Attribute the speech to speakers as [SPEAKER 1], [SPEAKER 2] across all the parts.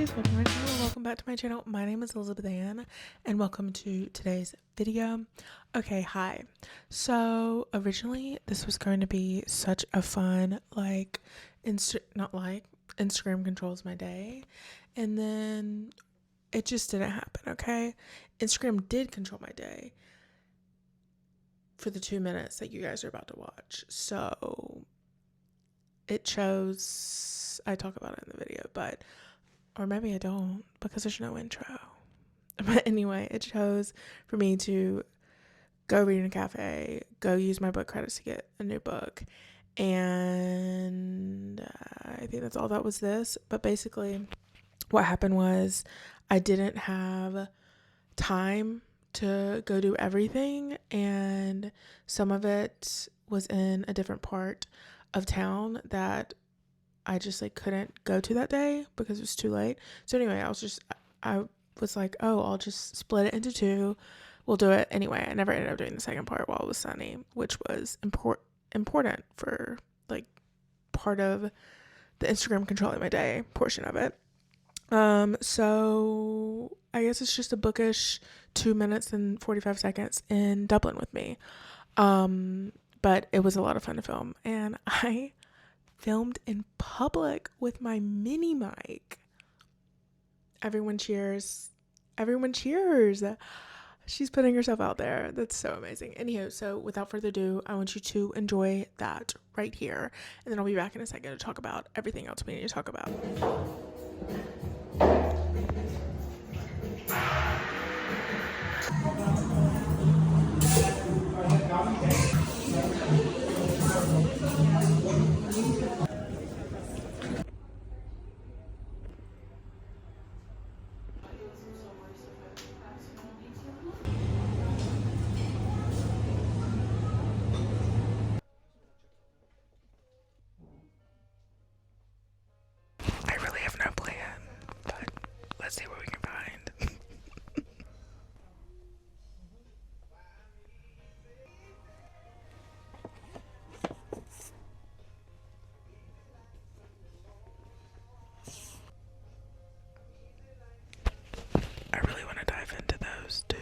[SPEAKER 1] besties, welcome to my channel. Welcome back to my channel. My name is Elizabeth Ann and welcome to today's video. Okay, hi. So originally this was going to be such a fun Instagram controls my day, and then it just didn't happen. Okay, Instagram did control my day for the 2 minutes that you guys are about to watch. So it chose, I talk about it in the video, or maybe I don't because there's no intro. But anyway, it chose for me to go read in a cafe, go use my book credits to get a new book. And I think that's all that was this. But basically what happened was I didn't have time to go do everything. And some of it was in a different part of town that I just couldn't go to that day because it was too late. So anyway, I was like, oh, I'll just split it into two. We'll do it anyway. I never ended up doing the second part while it was sunny, which was important for part of the Instagram controlling my day portion of it. So I guess it's just a bookish 2 minutes and 45 seconds in Dublin with me. But it was a lot of fun to film, and I filmed in public with my mini mic. Everyone cheers. Everyone cheers. She's putting herself out there. That's so amazing. Anywho, so without further ado, I want you to enjoy that right here. And then I'll be back in a second to talk about everything else we need to talk about. I really have no plan, but let's see what we can find. I really want to dive into those too.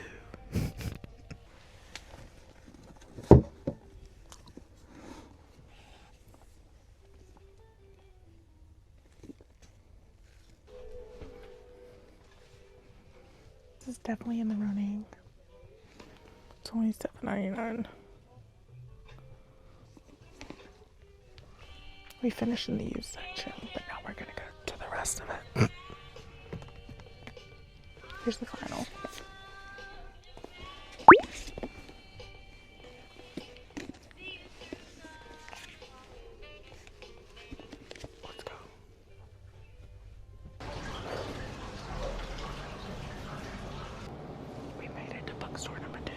[SPEAKER 1] This is definitely in the running. It's only $7.99. We finished in the used section, but now we're gonna go to the rest of it. Here's the final. Let's go. We made it to bookstore number 2.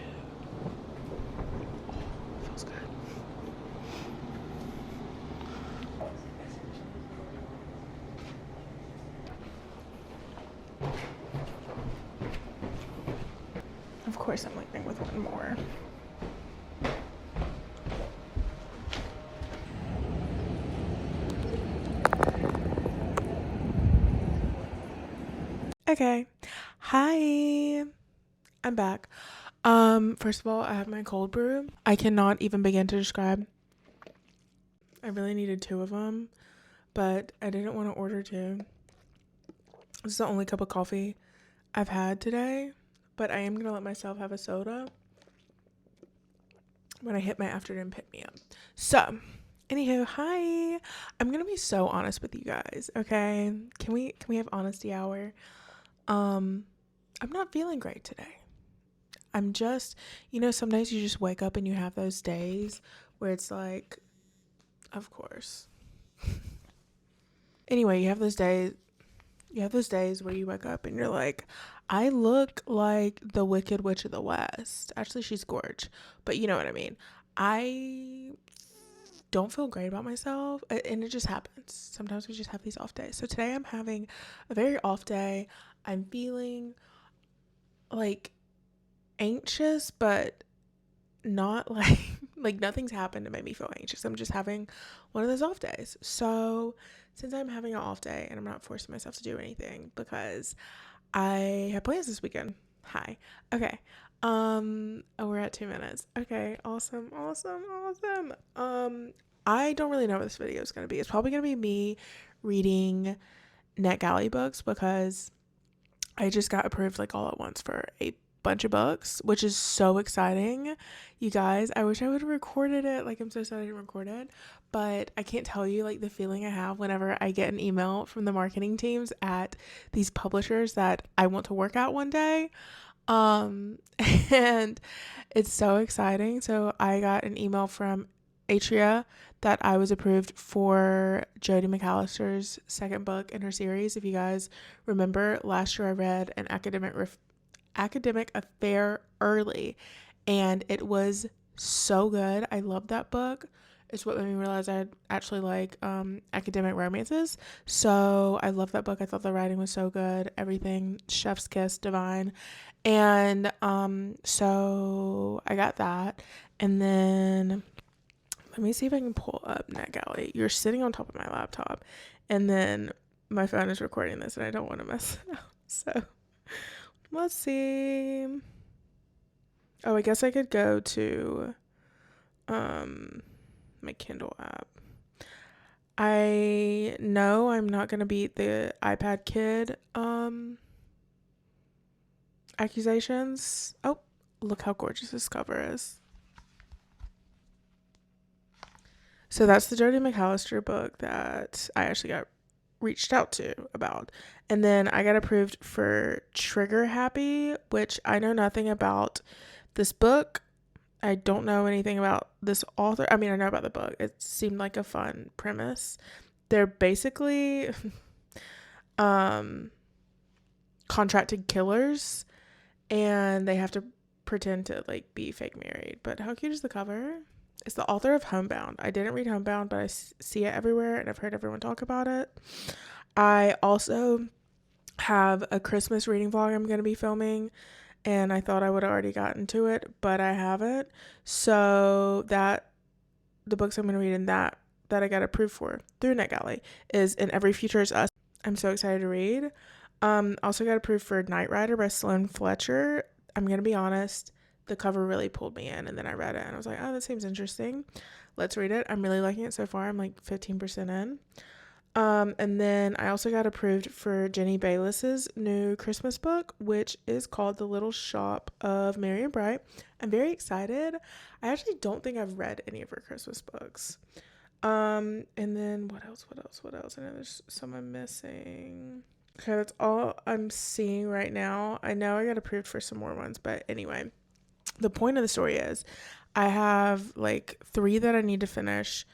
[SPEAKER 1] Feels good. Of course, I'm leaving with one more. Okay. Hi. I'm back. First of all, I have my cold brew. I cannot even begin to describe. I really needed 2 of them, but I didn't want to order 2. This is the only cup of coffee I've had today, but I am going to let myself have a soda when I hit my afternoon pick-me-up. So, anywho, hi. I'm going to be so honest with you guys, okay? Can we have honesty hour? I'm not feeling great today. I'm just, some days you just wake up and you have those days where it's like, of course. Anyway, you have those days where you wake up and you're like, I look like the Wicked Witch of the West. Actually, she's gorgeous, but you know what I mean. I don't feel great about myself, and it just happens. Sometimes we just have these off days. So today I'm having a very off day. I'm feeling anxious, but not Like, nothing's happened to make me feel anxious. I'm just having one of those off days. So since I'm having an off day and I'm not forcing myself to do anything because I have plans this weekend. Hi. Okay. We're at 2 minutes. Okay. Awesome. I don't really know what this video is going to be. It's probably going to be me reading NetGalley books because I just got approved like all at once for a bunch of books, which is so exciting. You guys, I wish I would have recorded it. Like, I'm so sad I didn't record it, but I can't tell you like the feeling I have whenever I get an email from the marketing teams at these publishers that I want to work at one day. And it's so exciting. So I got an email from Atria that I was approved for Jodi McAllister's second book in her series. If you guys remember, last year I read an academic affair early, and it was so good. I loved that book. It's what made me realize I actually like academic romances. So I love that book. I thought the writing was so good. Everything, chef's kiss, divine. And so I got that. And then let me see if I can pull up NetGalley. You're sitting on top of my laptop, and then my phone is recording this, and I don't want to mess it up. So let's see. Oh, I guess I could go to my Kindle app. I know I'm not gonna beat the iPad kid accusations. Oh, look how gorgeous this cover is. So that's the Jodi McAllister book that I actually got reached out to about. And then I got approved for Trigger Happy, which I know nothing about this book. I don't know anything about this author. I mean, I know about the book. It seemed like a fun premise. They're basically contracted killers, and they have to pretend to like be fake married. But how cute is the cover? It's the author of Homebound. I didn't read Homebound, but I see it everywhere, and I've heard everyone talk about it. I also have a Christmas reading vlog I'm going to be filming, and I thought I would have already gotten to it, but I haven't. So that the books I'm going to read in that I got approved for through NetGalley is In Every Future Is Us. I'm so excited to read. Also got approved for Knight Rider by Sloane Fletcher. I'm going to be honest, the cover really pulled me in, and then I read it and I was like, oh, that seems interesting. Let's read it. I'm really liking it so far. I'm like 15% in. And then I also got approved for Jenny Bayless's new Christmas book, which is called The Little Shop of Mary and Bright. I'm very excited. I actually don't think I've read any of her Christmas books. And then what else? I know there's some I'm missing. Okay, that's all I'm seeing right now. I know I got approved for some more ones, but anyway, the point of the story is I have like 3 that I need to finish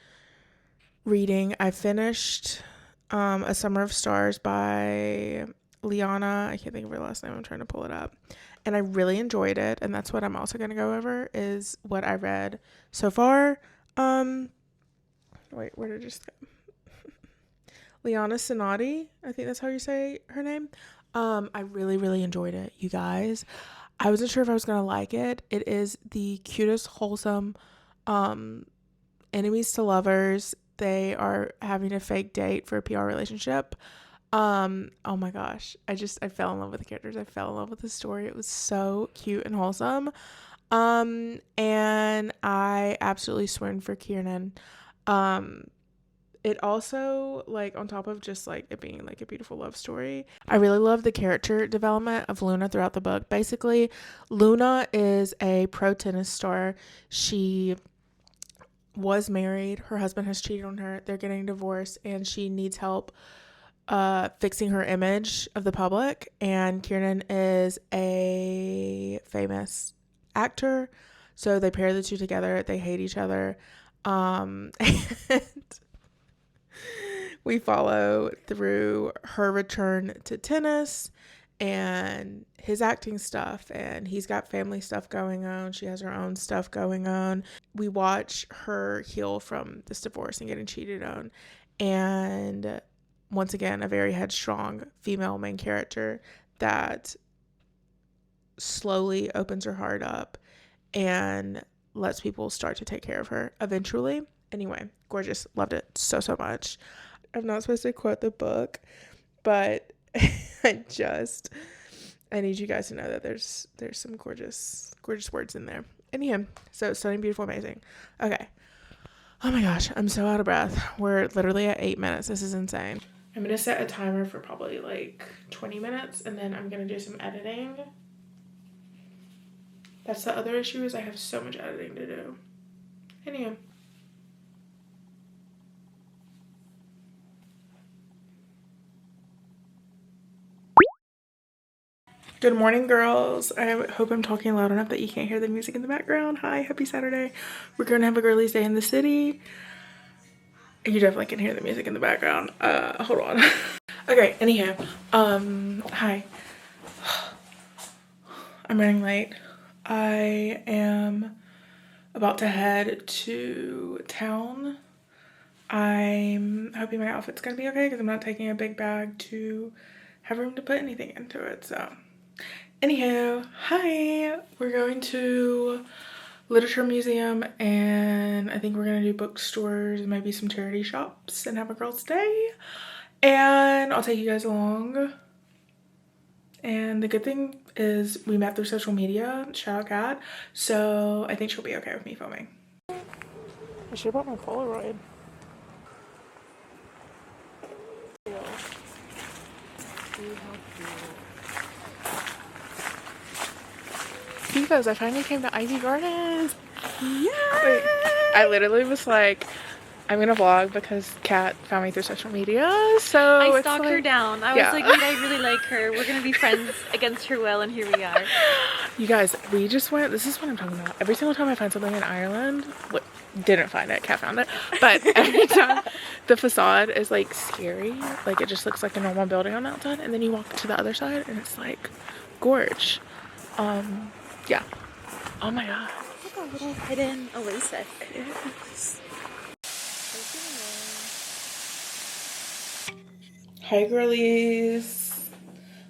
[SPEAKER 1] reading. I finished A Summer of Stars by Liana. I can't think of her last name. I'm trying to pull it up. And I really enjoyed it. And that's what I'm also going to go over is what I read so far. Wait, where did it just go? Liana Cincotti. I think that's how you say her name. I really, really enjoyed it, you guys. I wasn't sure if I was going to like it. It is the cutest, wholesome, enemies to lovers. They are having a fake date for a PR relationship. Oh my gosh. I fell in love with the characters. I fell in love with the story. It was so cute and wholesome. And I absolutely swooned for Kiernan. It also, like, on top of just like it being like a beautiful love story, I really love the character development of Luna throughout the book. Basically, Luna is a pro tennis star. She was married. Her husband has cheated on her. They're getting divorced, and she needs help fixing her image of the public. And Kiernan is a famous actor, so they pair the two together. They hate each other. And we follow through her return to tennis and his acting stuff, and he's got family stuff going on. She has her own stuff going on. We watch her heal from this divorce and getting cheated on. And once again, a very headstrong female main character that slowly opens her heart up and lets people start to take care of her eventually. Anyway, gorgeous. Loved it so much. I'm not supposed to quote the book, but I need you guys to know that there's some gorgeous words in there. Anyhow, so stunning, beautiful, amazing. Okay. Oh my gosh, I'm so out of breath. We're literally at 8 minutes. This is insane. I'm going to set a timer for probably like 20 minutes, and then I'm going to do some editing. That's the other issue, is I have so much editing to do. Anyhow. Good morning, girls. I hope I'm talking loud enough that you can't hear the music in the background. Hi, happy Saturday. We're going to have a girlies day in the city. You definitely can hear the music in the background. Hold on. Okay, anyhow, hi. I'm running late. I am about to head to town. I'm hoping my outfit's gonna be okay because I'm not taking a big bag to have room to put anything into it, so. Anyhow, hi. We're going to Literature Museum, and I think we're gonna do bookstores, maybe some charity shops, and have a girls' day. And I'll take you guys along. And the good thing is we met through social media, shout out Kat, so I think she'll be okay with me filming. I should have brought my Polaroid. Divas, I finally came to Ivy Gardens. Yeah. I literally was like, I'm gonna vlog because Kat found me through social media, so
[SPEAKER 2] I stalked her down. I was like, wait, I really like her. We're gonna be friends against her will, and here we are.
[SPEAKER 1] You guys, we just went, this is what I'm talking about. Every single time I find something in Ireland, didn't find it, Kat found it, but every time the facade is like scary, like it just looks like a normal building on the outside, and then you walk to the other side and it's like gorge. Yeah. Oh my god.
[SPEAKER 2] Look at a little hidden oasis.
[SPEAKER 1] Yes. Hi girlies.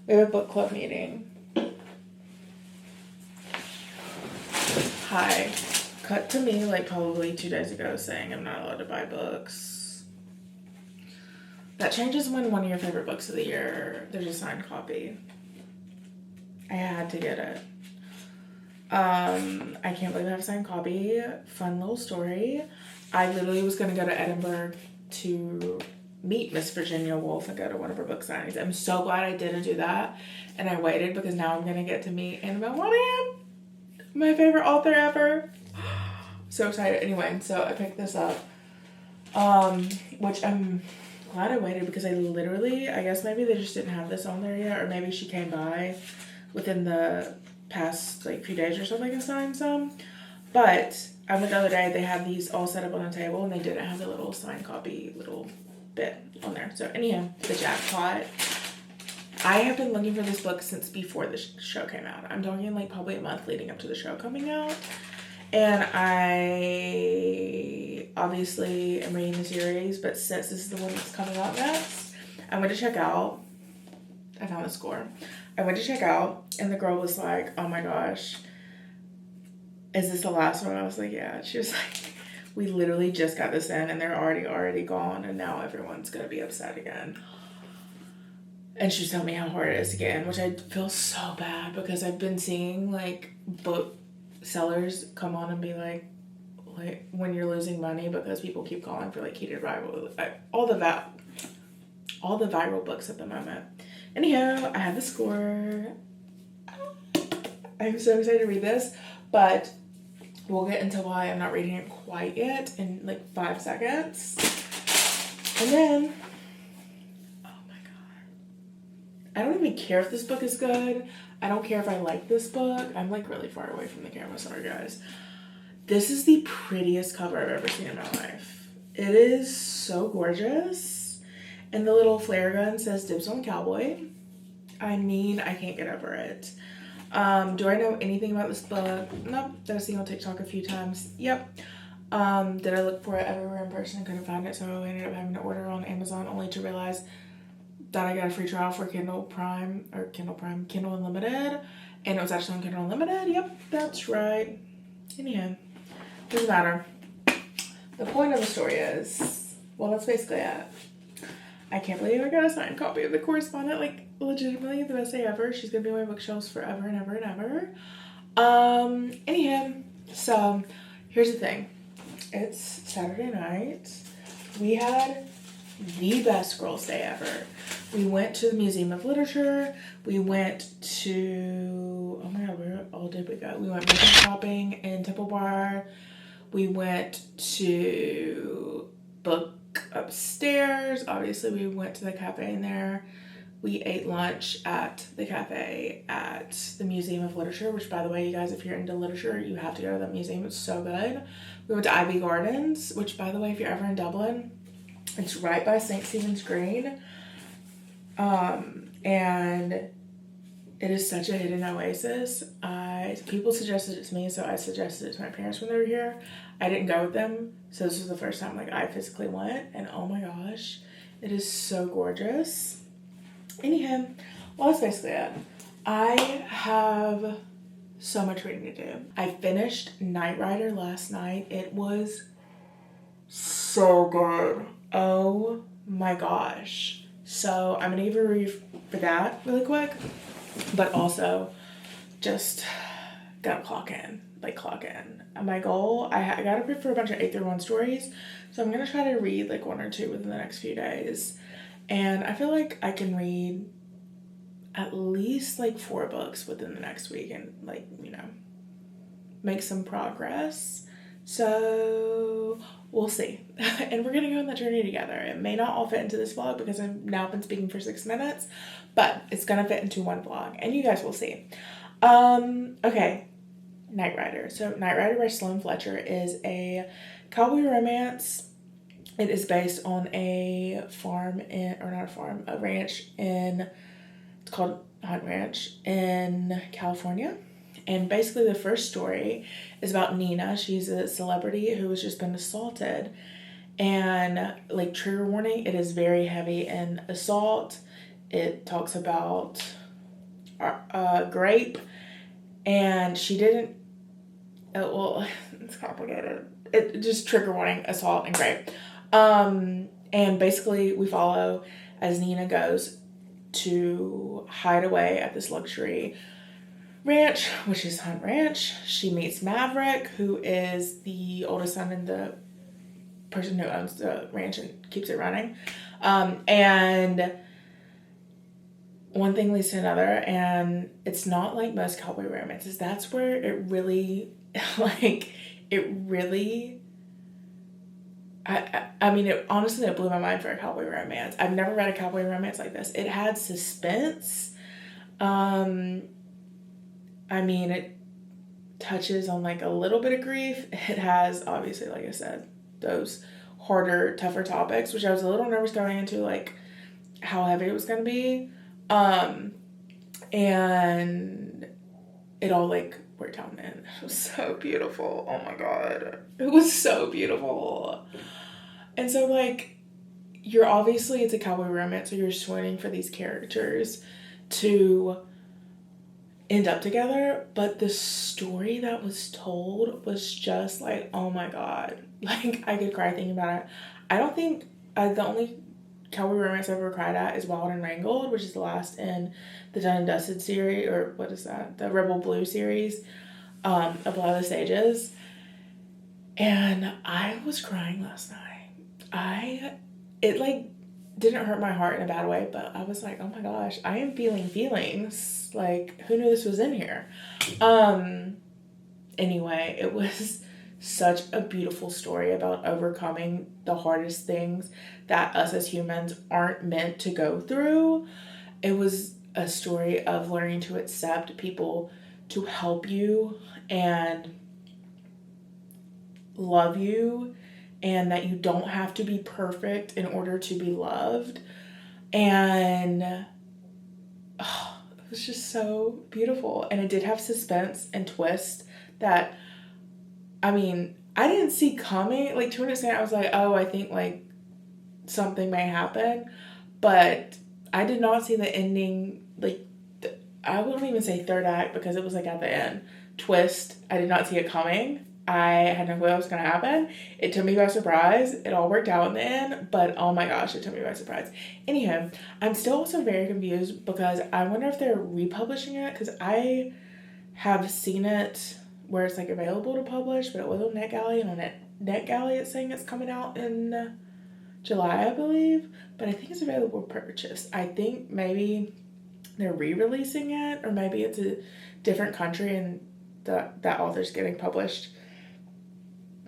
[SPEAKER 1] We have a book club meeting. Hi. Cut to me like probably 2 days ago saying I'm not allowed to buy books. That changes when one of your favorite books of the year, there's a signed copy. I had to get it. I can't believe I have a signed copy. Fun little story. I literally was gonna go to Edinburgh to meet Miss Virginia Woolf and go to one of her book signings. I'm so glad I didn't do that, and I waited because now I'm gonna get to meet Annabelle Wanian, my favorite author ever. So excited. Anyway, so I picked this up, which I'm glad I waited because I guess maybe they just didn't have this on there yet, or maybe she came by within the past like few days or something and signed some. But I went the other day, they had these all set up on a table and they didn't have the little signed copy little bit on there. So anyhow, the jackpot. I have been looking for this book since before the show came out. I'm talking like probably a month leading up to the show coming out. And I obviously am reading the series, but since this is the one that's coming out next, I went to check out. I found the score. I went to check out, and the girl was like, oh my gosh, is this the last one? I was like, yeah. She was like, we literally just got this in, and they're already gone, and now everyone's going to be upset again. And she's telling me how hard it is to get in, which I feel so bad, because I've been seeing, like, book sellers come on and be like when you're losing money because people keep calling for, like, heated rival, all the viral books at the moment. Anyhow, I have the score. I'm so excited to read this, but we'll get into why I'm not reading it quite yet in like 5 seconds. And then, oh my god. I don't even care if this book is good. I don't care if I like this book. I'm like really far away from the camera, sorry guys. This is the prettiest cover I've ever seen in my life. It is so gorgeous. And the little flare gun says dibs on cowboy. I mean, I can't get over it. Do I know anything about this book? Nope. Did I see it on TikTok a few times? Yep. Did I look for it everywhere in person and couldn't find it, so I ended up having to order on Amazon only to realize that I got a free trial for Kindle Unlimited, and it was actually on Kindle Unlimited. Yep, that's right. Anyhow, Doesn't matter. The point of the story is, well, that's basically it. I can't believe I got a signed copy of The Correspondent. Like, legitimately the best day ever. She's gonna be on my bookshelves forever and ever and ever. Anyhow, so here's the thing. It's Saturday night. We had the best girls' day ever. We went to the Museum of Literature. We went to, oh my god, where all did we go? We went makeup shopping in Temple Bar. We went to book upstairs. Obviously, we went to the cafe in there. We ate lunch at the cafe at the Museum of Literature, which, by the way, you guys, if you're into literature, you have to go to that museum. It's so good. We went to Ivy Gardens, which, by the way, if you're ever in Dublin, it's right by St. Stephen's Green. And it is such a hidden oasis. People suggested it to me, so I suggested it to my parents when they were here. I didn't go with them, so this was the first time I physically went, and oh my gosh, it is so gorgeous. Anyhow, well, that's basically it. I have so much reading to do. I finished Knight Rider last night. It was so good. Oh my gosh. So I'm gonna give a review for that really quick, but also just gotta clock in. My goal, I gotta prep for a bunch of 8-1 stories, so I'm gonna try to read like 1 or 2 within the next few days. And I feel like I can read at least like 4 books within the next week and like, you know, make some progress. So we'll see. And we're gonna go on that journey together. It may not all fit into this vlog because I've now been speaking for 6 minutes, but it's gonna fit into one vlog and you guys will see. Okay, Knight Rider. So Knight Rider by Sloane Fletcher is a cowboy romance. It is based on a a ranch it's called Hunt Ranch in California. And basically the first story is about Nina. She's a celebrity who has just been assaulted. And like, trigger warning, it is very heavy in assault. It talks about grape. And she didn't, well, it's complicated. It just trigger warning, assault and grape. And basically we follow as Nina goes to hide away at this luxury ranch, which is Hunt Ranch. She meets Maverick, who is the oldest son and the person who owns the ranch and keeps it running. And one thing leads to another, and it's not like most cowboy romances. That's where it really, I mean, it honestly, it blew my mind for a cowboy romance. I've never read a cowboy romance like this. It had suspense. I mean, it touches on like a little bit of grief. It has, obviously, like I said, those harder, tougher topics, which I was a little nervous going into, like how heavy it was going to be. And it all like worked out, man. It was so beautiful. Oh my god. It was so beautiful. And so like, it's a cowboy romance, so you're just waiting for these characters to end up together, but the story that was told was just like, oh my god, like I could cry thinking about it. I don't think the only cowboy romance I've ever cried at is Wild and Wrangled, which is the last in the Done and Dusted series, or what is that, the Rebel Blue series, of A Lot of the Stages. And I was crying last night. It like didn't hurt my heart in a bad way, but I was like, oh my gosh, I am feeling feelings. Like, who knew this was in here? Anyway, it was such a beautiful story about overcoming the hardest things that us as humans aren't meant to go through. It was a story of learning to accept people to help you and love you, and that you don't have to be perfect in order to be loved. And it was just so beautiful. And it did have suspense and twist that, I mean, I didn't see coming. Like, to an extent, I was like, oh, I think like something may happen, but I did not see the ending. Like, I wouldn't even say third act, because it was like at the end twist. I did not see it coming. I had no clue what was going to happen. It took me by surprise. It all worked out in the end, but oh my gosh, it took me by surprise. Anyhow, I'm still also very confused because I wonder if they're republishing it, because I have seen it where it's like available to publish, but it was on NetGalley, and on NetGalley it's saying it's coming out in July, I believe, but I think it's available for purchase. I think maybe they're re-releasing it, or maybe it's a different country and that author's getting published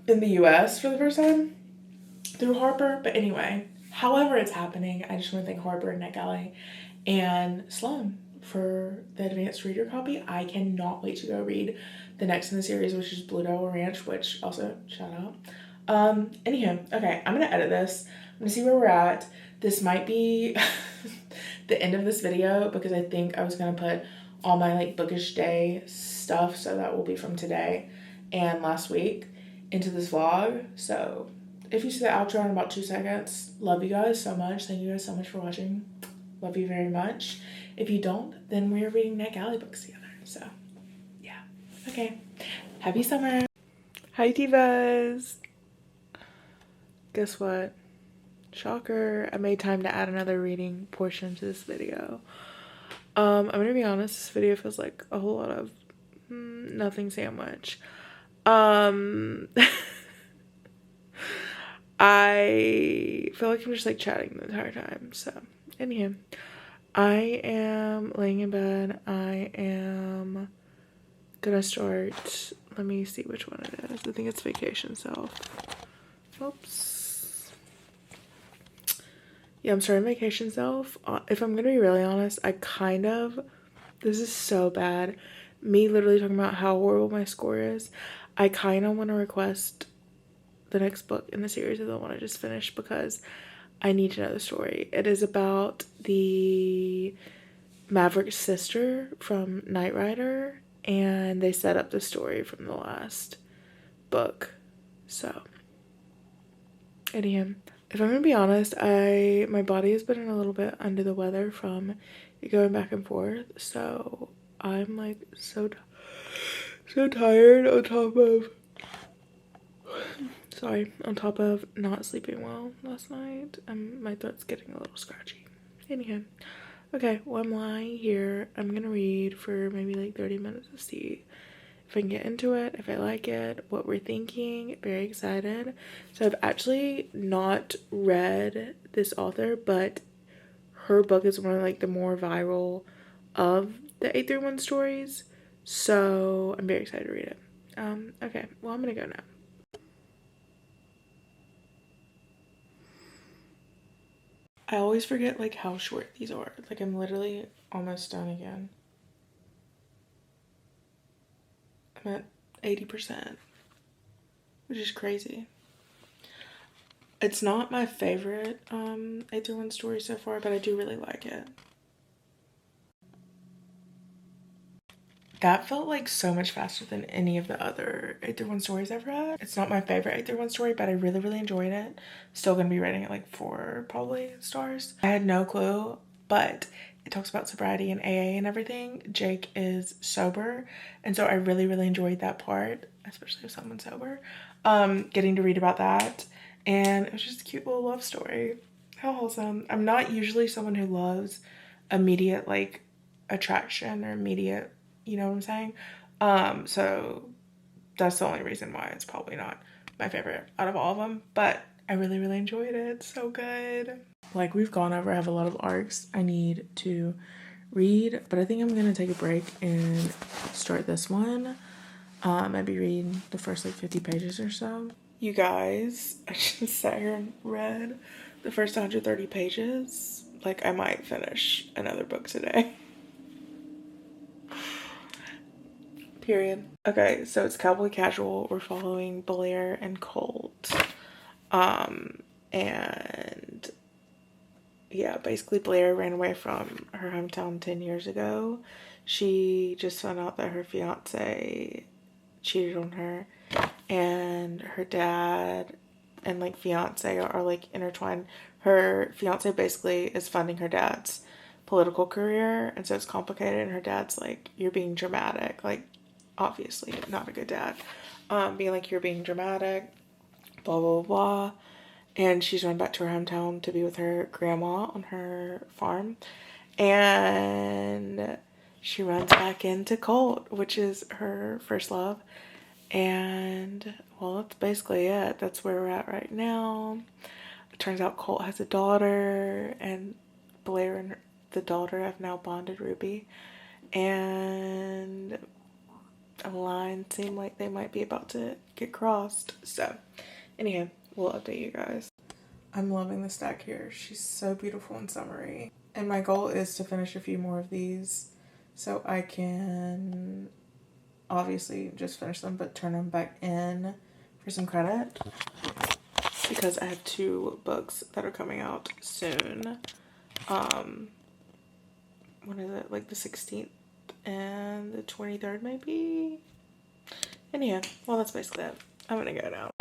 [SPEAKER 1] in the US for the first time through Harper. But anyway, however it's happening, I just want to thank Harper and NetGalley and Sloane for the advanced reader copy. I cannot wait to go read the next in the series, which is Blue Devil Ranch, which also shout out. Anywho, okay, I'm gonna edit this. I'm gonna see where we're at. This might be the end of this video because I think I was gonna put all my like bookish day stuff, so that will be from today and last week, into this vlog. So if you see the outro in about 2 seconds, love you guys so much. Thank you guys so much for watching. Love you very much. If you don't, then we're reading NetGalley books together. So yeah. Okay. Happy summer. Hi divas. Guess what? Shocker. I made time to add another reading portion to this video. I'm gonna be honest, this video feels like a whole lot of nothing sandwich. I feel like I'm just like chatting the entire time. So anyhow, I am laying in bed. I am gonna start, let me see which one it is. I think it's Vacation Self. Oops. Yeah, I'm starting Vacation Self. If I'm gonna be really honest, this is so bad. Me literally talking about how horrible my score is. I kind of want to request the next book in the series of the one I just finished because I need to know the story. It is about the Maverick's sister from Knight Rider, and they set up the story from the last book. So, anyhow, if I'm gonna be honest, my body has been a little bit under the weather from going back and forth, so I'm like so tired on top of not sleeping well last night. My throat's getting a little scratchy. Anyhow, okay, well, I'm lying here. I'm gonna read for maybe like 30 minutes to see if I can get into it, if I like it, what we're thinking. Very excited. So I've actually not read this author, but her book is one of like the more viral of the 831 stories, so I'm very excited to read it. Okay, well, I'm gonna go now. I always forget like how short these are. Like I'm literally almost done again. I'm at 80%, which is crazy. It's not my favorite 831 story so far, but I do really like it. That felt like so much faster than any of the other 831 stories I've read. It's not my favorite 831 story, but I really, really enjoyed it. Still gonna be rating it like 4 probably stars. I had no clue, but it talks about sobriety and AA and everything. Jake is sober, and so I really, really enjoyed that part, especially with someone sober. Getting to read about that, and it was just a cute little love story. How wholesome. I'm not usually someone who loves immediate like attraction or immediate, you know what I'm saying? So that's the only reason why it's probably not my favorite out of all of them, but I really, really enjoyed it. So good. Like we've gone over, I have a lot of arcs I need to read, but I think I'm gonna take a break and start this one. Maybe read the first like 50 pages or so. You guys, I just sat here and read the first 130 pages. Like I might finish another book today. Period. Okay, so it's Cowboy Casual. We're following Blair and Colt. And yeah, basically Blair ran away from her hometown 10 years ago. She just found out that her fiance cheated on her, and her dad and like fiance are like intertwined. Her fiance basically is funding her dad's political career, and so it's complicated, and her dad's like, you're being dramatic, like obviously not a good dad. being like, you're being dramatic, blah, blah, blah. And she's run back to her hometown to be with her grandma on her farm. And she runs back into Colt, which is her first love. And, well, that's basically it. That's where we're at right now. It turns out Colt has a daughter, and Blair and the daughter have now bonded Ruby. And a line seemed like they might be about to get crossed. So, anyhow, we'll update you guys. I'm loving the stack here. She's so beautiful and summery. And my goal is to finish a few more of these so I can obviously just finish them, but turn them back in for some credit, because I have 2 books that are coming out soon. What is it, like the 16th and the 23rd maybe? Anyhow, well, that's basically it. I'm gonna go now.